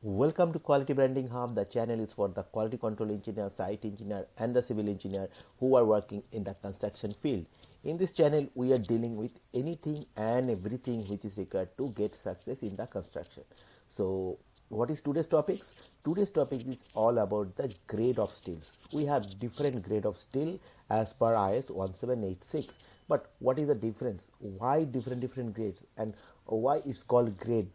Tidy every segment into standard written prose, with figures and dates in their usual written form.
Welcome to Quality Branding Hub. The channel is for the quality control engineer, site engineer, and the civil engineer who are working in the construction field. In this channel, we are dealing with anything and everything which is required to get success in the construction. So, what is today's topics? Today's topic is all about the grade of steels. We have different grade of steel as per IS 1786. But what is the difference? Why different grades, and why it's called grade?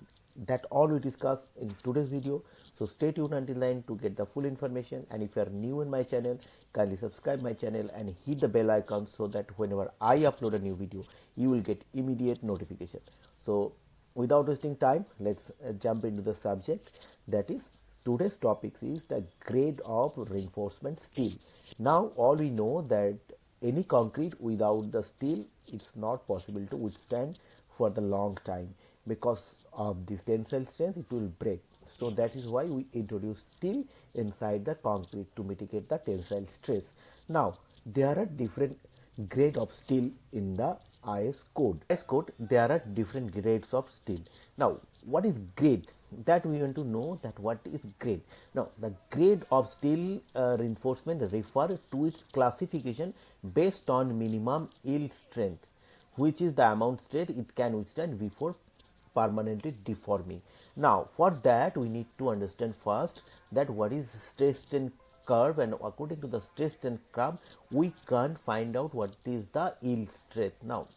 That all we discuss in today's video. So stay tuned until then to get the full information. And if you are new in my channel, kindly subscribe my channel and hit the bell icon so that whenever I upload a new video, you will get immediate notification. So without wasting time, let's jump into the subject. That is, today's topics is the grade of reinforcement steel. Now all we know that any concrete without the steel, it's not possible to withstand for the long time. Because of this tensile strength, it will break. So that is why we introduce steel inside the concrete to mitigate the tensile stress. Now there are different grade of steel in the IS code. IS code, there are different grades of steel. Now what is grade? That we want to know, that what is grade. Now the grade of steel reinforcement refer to its classification based on minimum yield strength, which is the amount strength it can withstand before permanently deforming. Now for that we need to understand first that what is stress strain curve, and according to the stress strain curve we can find out what is the yield strength. Now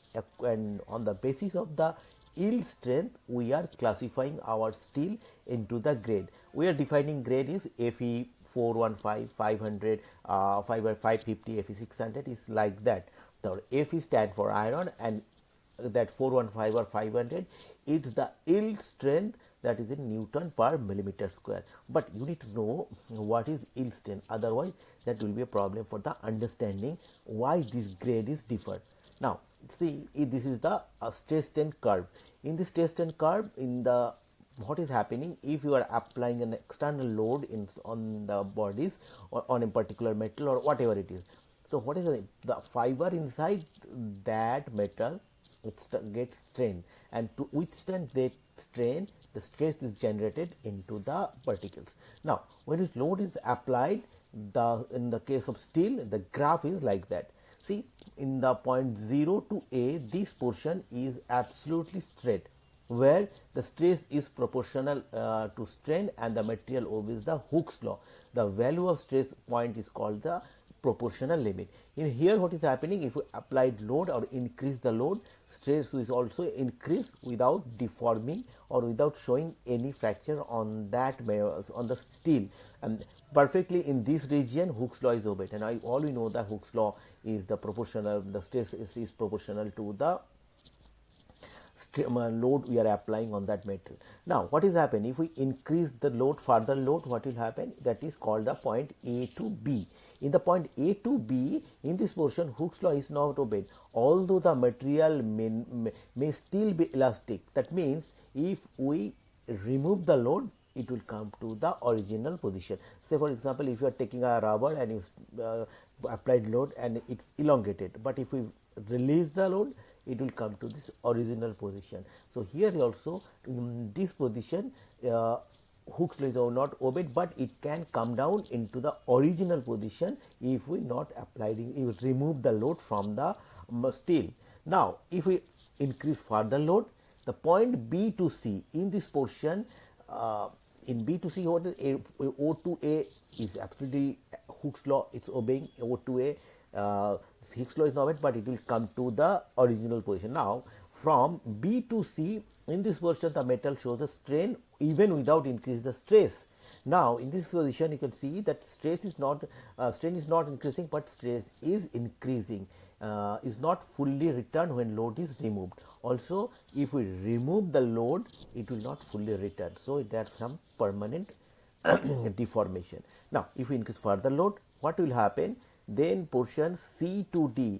and on the basis of the yield strength we are classifying our steel into the grade. We are defining grade is Fe415 500 550 Fe600 is like that. The Fe stand for iron, and that 415 or 500, it's the yield strength that is in Newton per millimeter square. But you need to know what is yield strength, otherwise that will be a problem for the understanding why this grade is different. Now see, this is the stress strain curve. In the stress strain curve, in the what is happening, if you are applying an external load on the bodies or on a particular metal or whatever it is, so what is the fiber inside that metal, it gets strained, and to withstand that strain the stress is generated into the particles. Now when this load is applied, in the case of steel the graph is like that. See, in the point 0 to A, this portion is absolutely straight, where the stress is proportional to strain, and the material obeys the Hooke's law. The value of stress point is called the proportional limit. In here what is happening, if we applied load or increase the load, stress is also increased without deforming or without showing any fracture on that on the steel, and perfectly in this region Hooke's law is obeyed. And all we know that Hooke's law is the proportional, the stress is proportional to the load we are applying on that metal. Now what is happening, if we increase the load, further load, what will happen, that is called the point A to B. In the point A to B, in this portion Hooke's law is not obeyed, although the material may still be elastic. That means if we remove the load, it will come to the original position. Say for example, if you are taking a rubber and you applied load and it's elongated, but if we release the load, it will come to this original position. So here also in this position Hooke's law is not obeyed, but it can come down into the original position if we not applied, if we remove the load from the steel. Now if we increase further load, the point B to C in this portion, in B to C, what is O to A is absolutely Hooke's law, it's obeying O to A. Hooke's law is not obeyed, but it will come to the original position. Now from B to C, in this portion the metal shows a strain even without increase the stress. Now in this position you can see that stress is not strain is not increasing, but stress is increasing, is not fully returned when load is removed. Also if we remove the load, it will not fully return, so there is some permanent deformation. Now if we increase further load, what will happen, then portion C to D,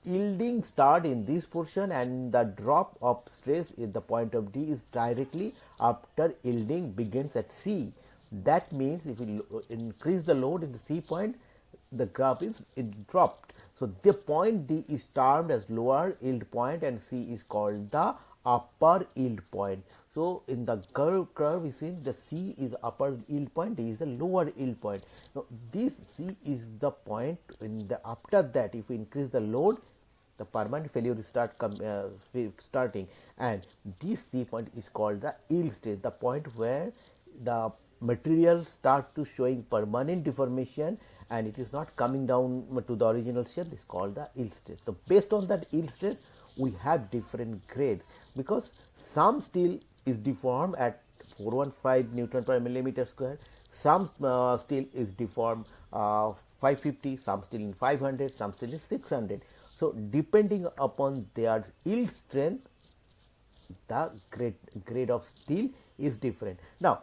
yielding start in this portion, and the drop of stress in the point of D is directly after yielding begins at C. That means if we increase the load in the C point, the graph is dropped. So the point D is termed as lower yield point and C is called the upper yield point. So in the curve you see the C is upper yield point, D is the lower yield point. Now this C is the point in the after that if we increase the load, the permanent failure will starting, and this C point is called the yield stage, the point where the material start to showing permanent deformation and it is not coming down to the original shape. This is called the yield stage. So based on that yield stage we have different grades, because some steel is deformed at 415 Newton per millimeter square, some steel is deformed 550, some steel in 500, some steel in 600. So depending upon their yield strength, the grade of steel is different. Now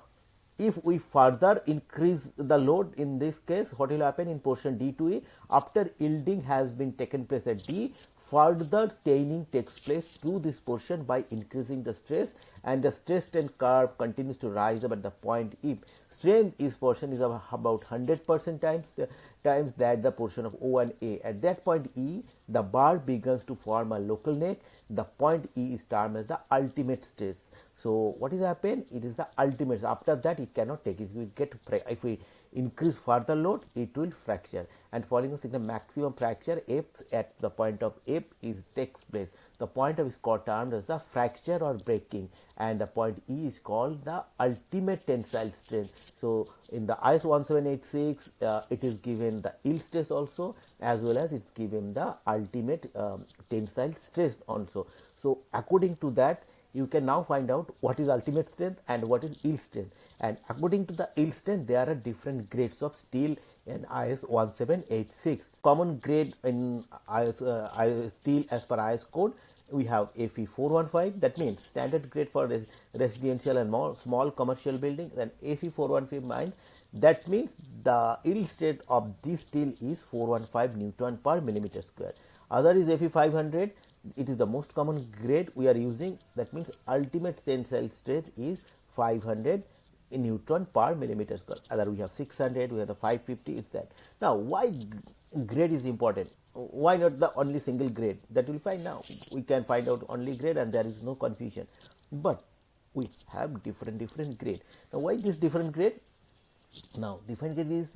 if we further increase the load, in this case what will happen in portion D to E, after yielding has been taken place at D, further staining takes place to this portion by increasing the stress, and the stress strain curve continues to rise up at the point E. Strain is portion is about 100% times that the portion of O and A. At that point E, the bar begins to form a local neck. The point E is termed as the ultimate stress. So what is happen? It is the ultimate. After that, it cannot take it. We get, if we increase further load, it will fracture. And following a signal maximum fracture, F at the point of F is takes place. The point of is called termed as the fracture or breaking, and the point E is called the ultimate tensile strength. So in the IS 1786, it is given the yield stress also, as well as it's given the ultimate tensile stress also. So according to that, you can now find out what is ultimate strength and what is yield strength. And according to the yield strength, there are different grades of steel in IS 1786. Common grade in steel as per IS code, we have Fe415, that means standard grade for residential and small commercial buildings, and Fe415 mine, that means the yield strength of this steel is 415 Newton per millimeter square. Other is Fe500, it is the most common grade we are using, that means ultimate tensile strength is 500 Newton per millimeter square. Other we have 600, we have the 550, is that. Now why grade is important? Why not the only single grade? That we will find now. We can find out only grade and there is no confusion. But we have different grade. Now why this different grade? Now different grade is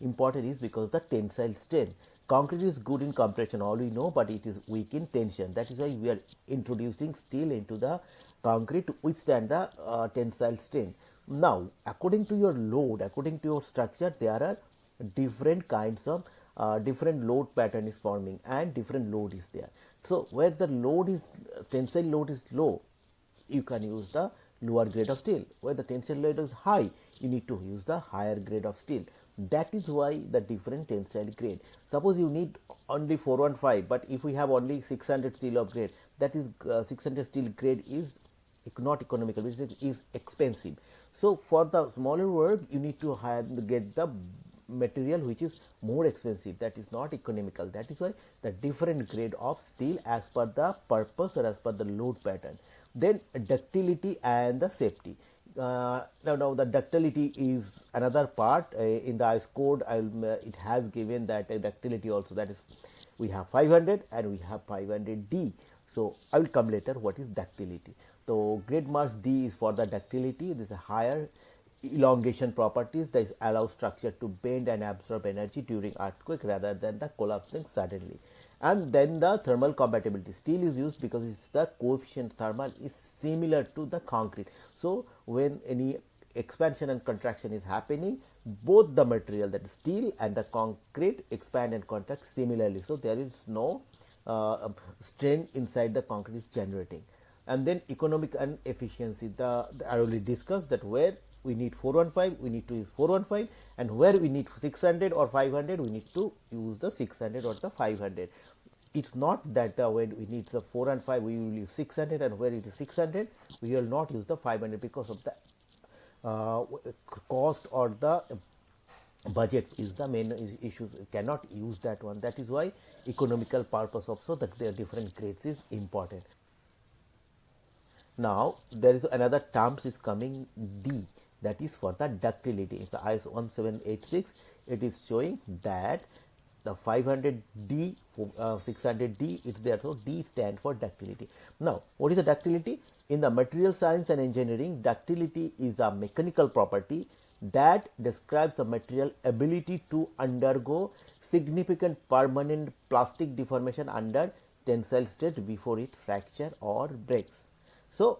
important is because of the tensile strength. Concrete is good in compression, all we know, but it is weak in tension. That is why we are introducing steel into the concrete to withstand the tensile strain. Now according to your load, according to your structure, there are different kinds of different load pattern is forming and different load is there. So where the load is tensile load is low, you can use the lower grade of steel. Where the tensile load is high, you need to use the higher grade of steel. That is why the different tensile grade. Suppose you need only 415, but if we have only 600 steel of grade, that is 600 steel grade is not economical, which is expensive. So for the smaller work, you need to get the material which is more expensive, that is not economical. That is why the different grade of steel as per the purpose or as per the load pattern. Then ductility and the safety. Now the ductility is another part in the IS code. It has given that ductility also, that is we have 500 and we have 500D. So I will come later what is ductility. So grade marks D is for the ductility. This is a higher elongation properties that allow structure to bend and absorb energy during earthquake rather than the collapsing suddenly. And then the thermal compatibility. Steel is used because it's the coefficient thermal is similar to the concrete. So when any expansion and contraction is happening, both the material, that is steel and the concrete, expand and contract similarly. So there is no strain inside the concrete is generating. And then economic and efficiency. I already discussed that where we need 415, we need to use 415, and where we need 600 or 500, we need to use the 600 or the 500. It's not that when we need the 4 and 5, we will use 600, and where it is 600, we will not use the 500 because of the cost or the budget is the main issue. We cannot use that one. That is why economical purpose also that their different grades is important. Now there is another terms is coming D, that is for the ductility. In the IS 1786, it is showing that the 500D, 600D, it's there. So D stand for ductility. Now, what is the ductility? In the material science and engineering, ductility is a mechanical property that describes a material ability to undergo significant permanent plastic deformation under tensile state before it fracture or breaks. So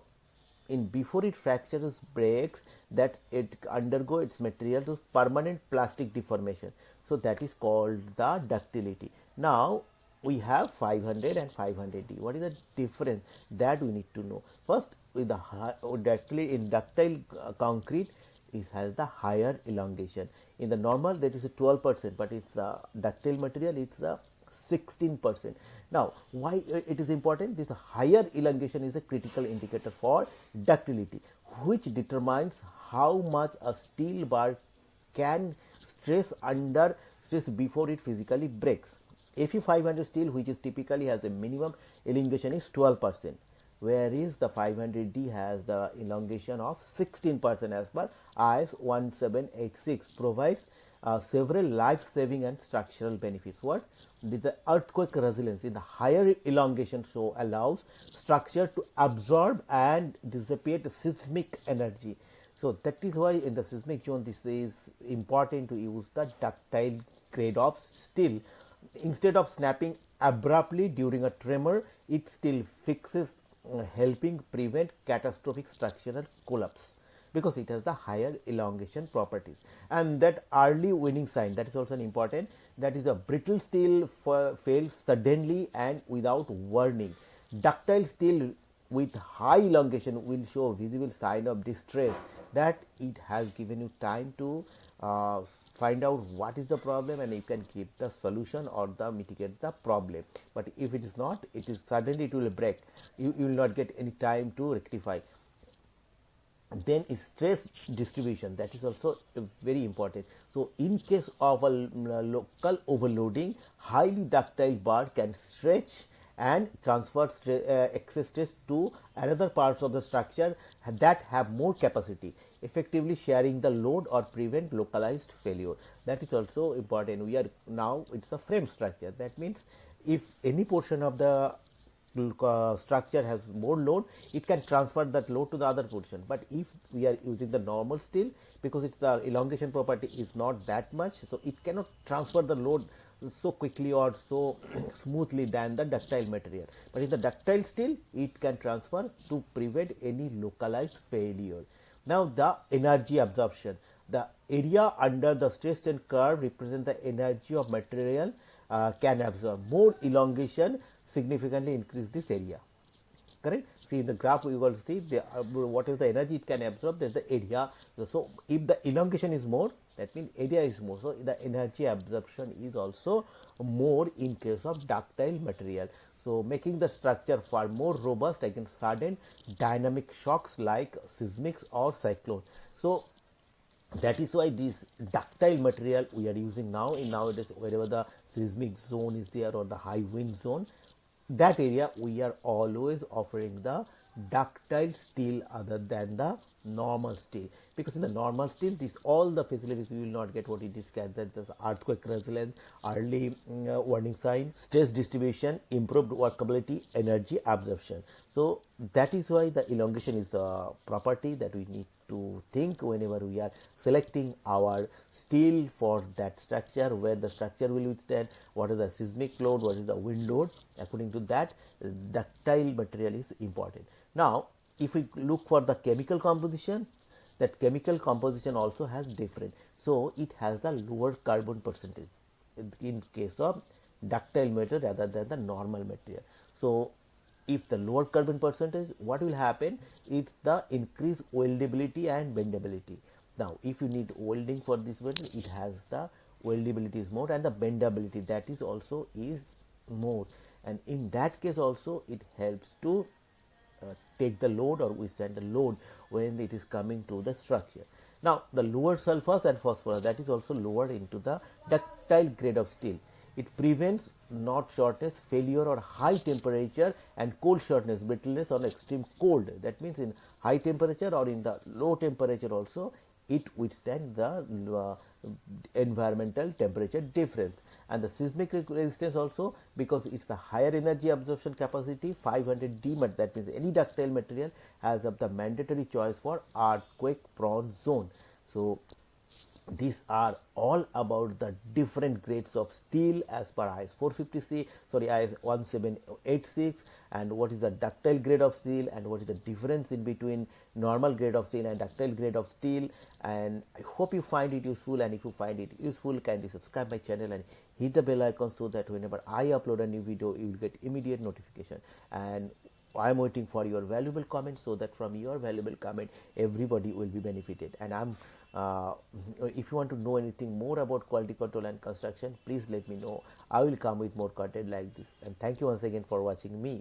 in before it fractures breaks, that it undergo its material to permanent plastic deformation, so that is called the ductility. Now we have 500 and 500D. What is the difference that we need to know? First, with the ductility, in ductile concrete, it has the higher elongation. In the normal, that is a 12%, but it's ductile material, it's a 16%. Now, why it is important? This higher elongation is a critical indicator for ductility, which determines how much a steel bar can stress under stress before it physically breaks. Fe500 steel, which is typically has a minimum elongation, is 12%, whereas the 500D has the elongation of 16% as per IS 1786, provides several life-saving and structural benefits. What? The earthquake resilience in the higher elongation so allows structure to absorb and dissipate seismic energy. So that is why in the seismic zone this is important to use the ductile grade of steel. Instead of snapping abruptly during a tremor, it still fixes, helping prevent catastrophic structural collapse, because it has the higher elongation properties. And that early warning sign, that is also an important, that is a brittle steel fails suddenly and without warning. Ductile steel with high elongation will show visible sign of distress, that it has given you time to find out what is the problem, and you can give the solution or the mitigate the problem. But if it is not, it is suddenly it will break, you will not get any time to rectify. Then is stress distribution, that is also very important. So in case of a local overloading, highly ductile bar can stretch and transfer excess stress to another parts of the structure that have more capacity, effectively sharing the load or prevent localized failure. That is also important. We are now, it's a frame structure, that means if any portion of the structure has more load, it can transfer that load to the other portion. But if we are using the normal steel, because it's the elongation property is not that much, so it cannot transfer the load so quickly or so smoothly than the ductile material. But in the ductile steel, it can transfer to prevent any localized failure. Now the energy absorption, the area under the stress strain curve represent the energy of material can absorb. More elongation significantly increase this area, correct? See in the graph you will see the, what is the energy it can absorb, there is the area. So if the elongation is more, that means area is more, so the energy absorption is also more in case of ductile material, so making the structure far more robust against sudden dynamic shocks like seismics or cyclone. So that is why this ductile material we are using now in nowadays, wherever the seismic zone is there or the high wind zone, that area we are always offering the ductile steel other than the normal steel, because in the normal steel this all the facilities we will not get what it is, that the earthquake resilience, early warning sign, stress distribution, improved workability, energy absorption. So that is why the elongation is the property that we need to think whenever we are selecting our steel for that structure, where the structure will withstand, what is the seismic load, what is the wind load. According to that, ductile material is important. Now if we look for the chemical composition, that chemical composition also has different. So it has the lower carbon percentage in case of ductile material rather than the normal material. So if the lower carbon percentage, what will happen? It's the increased weldability and bendability. Now if you need welding for this material, it has the weldability is more, and the bendability, that is also is more, and in that case also it helps to take the load or withstand the load when it is coming to the structure. Now the lower sulfurs and phosphorus, that is also lowered into the ductile grade of steel. It prevents knot shortness, failure or high temperature, and cold shortness, brittleness or extreme cold. That means in high temperature or in the low temperature also it withstand the environmental temperature difference. And the seismic resistance also, because it's the higher energy absorption capacity 500 DMAT, that means any ductile material has of the mandatory choice for earthquake prone zone. So these are all about the different grades of steel as per IS 450C, sorry, IS 1786, and what is the ductile grade of steel, and what is the difference in between normal grade of steel and ductile grade of steel. And I hope you find it useful, and if you find it useful, kindly subscribe my channel and hit the bell icon so that whenever I upload a new video, you will get immediate notification. And I'm waiting for your valuable comments, so that from your valuable comment everybody will be benefited. And if you want to know anything more about quality control and construction, please let me know. I will come with more content like this. And thank you once again for watching me.